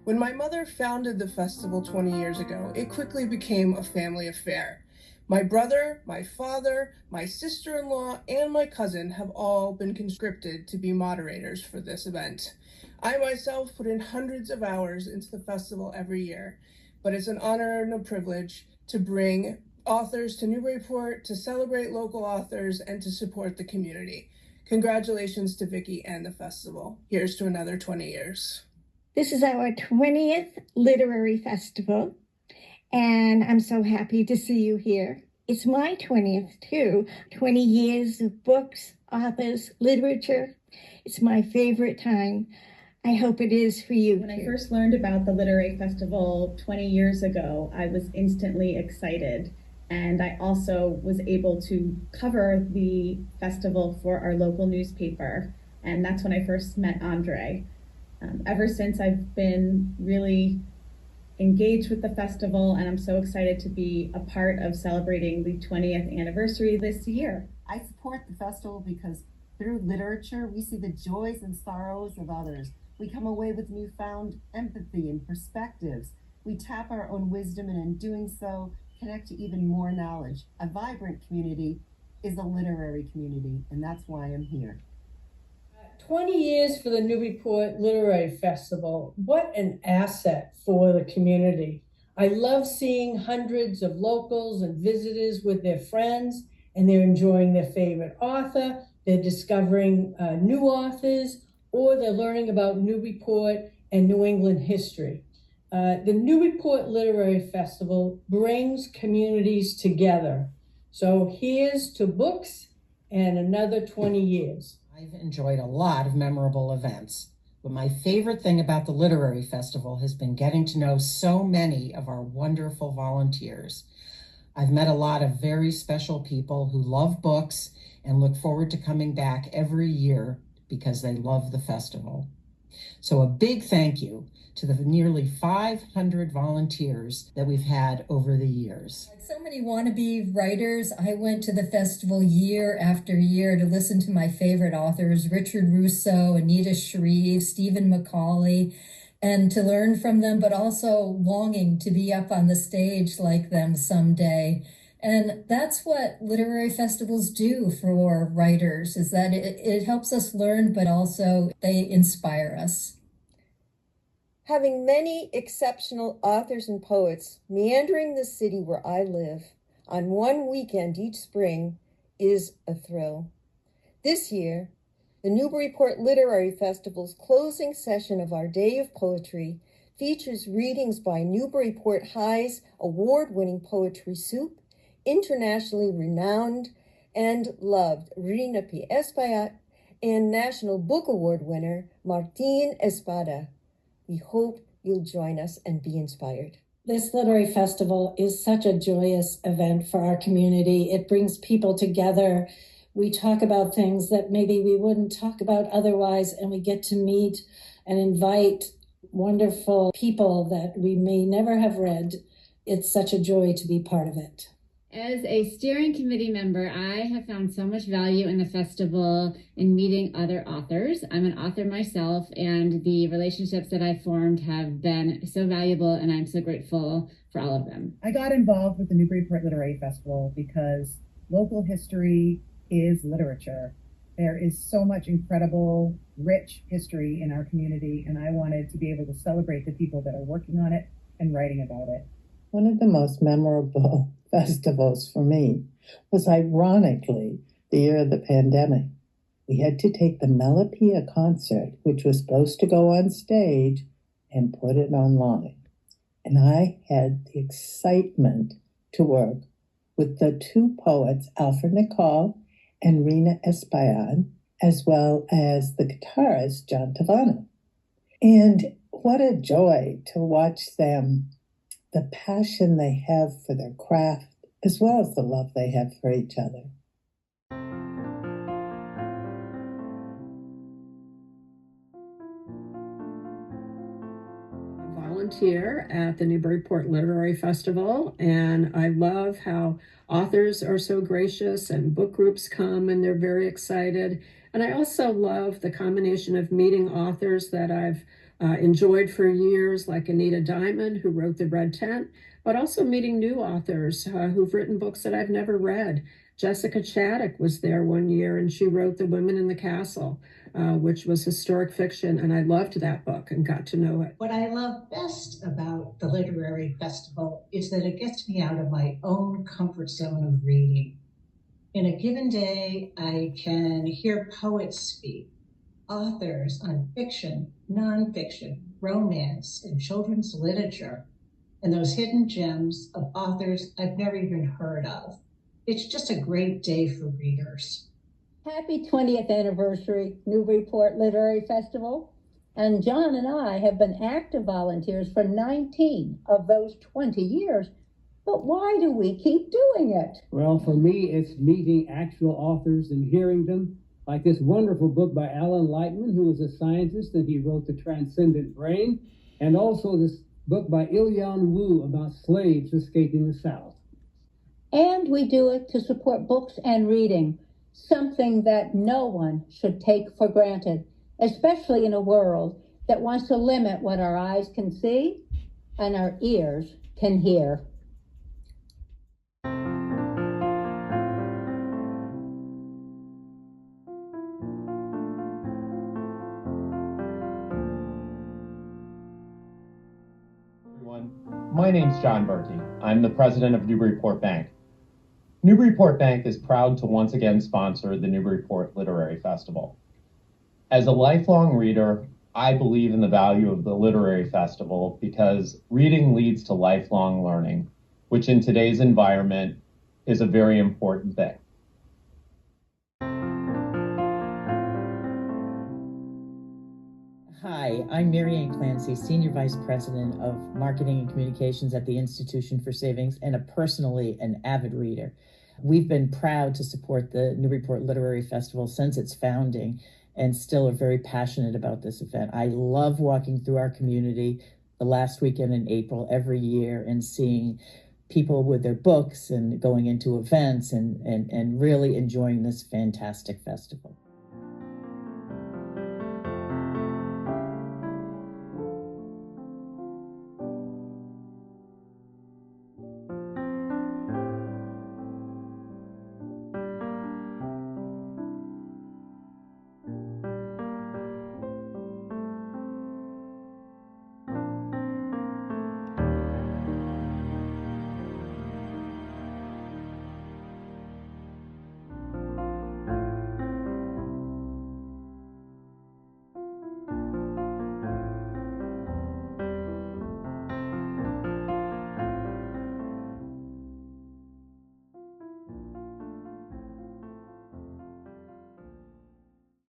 When my mother founded the festival 20 years ago, it quickly became a family affair. My brother, my father, my sister-in-law, and my cousin have all been conscripted to be moderators for this event. I myself put in hundreds of hours into the festival every year, but it's an honor and a privilege to bring authors to Newburyport, to celebrate local authors, and to support the community. Congratulations to Vicki and the festival. Here's to another 20 years. This is our 20th Literary Festival, and I'm so happy to see you here. It's my 20th, too. 20 years of books, authors, literature. It's my favorite time. I hope it is for you, When I first learned about the Literary Festival 20 years ago, I was instantly excited. And I also was able to cover the festival for our local newspaper. And that's when I first met Andre. Ever since, I've been really engaged with the festival, and I'm so excited to be a part of celebrating the 20th anniversary this year. I support the festival because through literature, we see the joys and sorrows of others. We come away with newfound empathy and perspectives. We tap our own wisdom, and in doing so, connect to even more knowledge. A vibrant community is a literary community, and that's why I'm here. 20 years for the Newburyport Literary Festival. What an asset for the community. I love seeing hundreds of locals and visitors with their friends, and they're enjoying their favorite author, they're discovering new authors, or they're learning about Newburyport and New England history. The Newburyport Literary Festival brings communities together. So here's to books and another 20 years. I've enjoyed a lot of memorable events, but my favorite thing about the Literary Festival has been getting to know so many of our wonderful volunteers. I've met a lot of very special people who love books and look forward to coming back every year because they love the festival. So a big thank you to the nearly 500 volunteers that we've had over the years. Like so many wannabe writers, I went to the festival year after year to listen to my favorite authors, Richard Russo, Anita Shreve, Stephen Macaulay, and to learn from them, but also longing to be up on the stage like them someday. And that's what literary festivals do for writers, is that it helps us learn, but also they inspire us. Having many exceptional authors and poets meandering the city where I live on one weekend each spring is a thrill. This year, the Newburyport Literary Festival's closing session of our Day of Poetry features readings by Newburyport High's award-winning poetry soup, internationally renowned and loved Rina P. Espaillat, and National Book Award winner Martín Espada. We hope you'll join us and be inspired. This literary festival is such a joyous event for our community. It brings people together. We talk about things that maybe we wouldn't talk about otherwise, and we get to meet and invite wonderful people that we may never have read. It's such a joy to be part of it. As a steering committee member, I have found so much value in the festival in meeting other authors. I'm an author myself, and the relationships that I've formed have been so valuable, and I'm so grateful for all of them. I got involved with the Newburyport Literary Festival because local history is literature. There is so much incredible, rich history in our community, and I wanted to be able to celebrate the people that are working on it and writing about it. One of the most memorable festivals for me was ironically the year of the pandemic. We had to take the Melopea concert, which was supposed to go on stage, and put it online. And I had the excitement to work with the two poets, Alfred Nicol and Rina Espaillat, as well as the guitarist, John Tavano. And what a joy to watch them, the passion they have for their craft, as well as the love they have for each other. I volunteer at the Newburyport Literary Festival, and I love how authors are so gracious and book groups come and they're very excited. And I also love the combination of meeting authors that I've enjoyed for years, like Anita Diamond, who wrote The Red Tent, but also meeting new authors who've written books that I've never read. Jessica Chaddock was there one year, and she wrote The Women in the Castle, which was historic fiction, and I loved that book and got to know it. What I love best about the literary festival is that it gets me out of my own comfort zone of reading. In a given day, I can hear poets speak, authors on fiction, nonfiction, romance, and children's literature, and those hidden gems of authors I've never even heard of. It's just a great day for readers. Happy 20th anniversary, Newburyport Literary Festival. And John and I have been active volunteers for 19 of those 20 years. But why do we keep doing it? Well, for me, it's meeting actual authors and hearing them. Like this wonderful book by Alan Lightman, who is a scientist, and he wrote The Transcendent Brain, and also this book by Ilyan Wu about slaves escaping the South. And we do it to support books and reading, something that no one should take for granted, especially in a world that wants to limit what our eyes can see and our ears can hear. My name's John Berkey. I'm the president of Newburyport Bank. Newburyport Bank is proud to once again sponsor the Newburyport Literary Festival. As a lifelong reader, I believe in the value of the Literary Festival because reading leads to lifelong learning, which in today's environment is a very important thing. Hi, I'm Marianne Clancy, Senior Vice President of Marketing and Communications at the Institution for Savings, and personally an avid reader. We've been proud to support the Newburyport Literary Festival since its founding and still are very passionate about this event. I love walking through our community the last weekend in April every year and seeing people with their books and going into events and really enjoying this fantastic festival.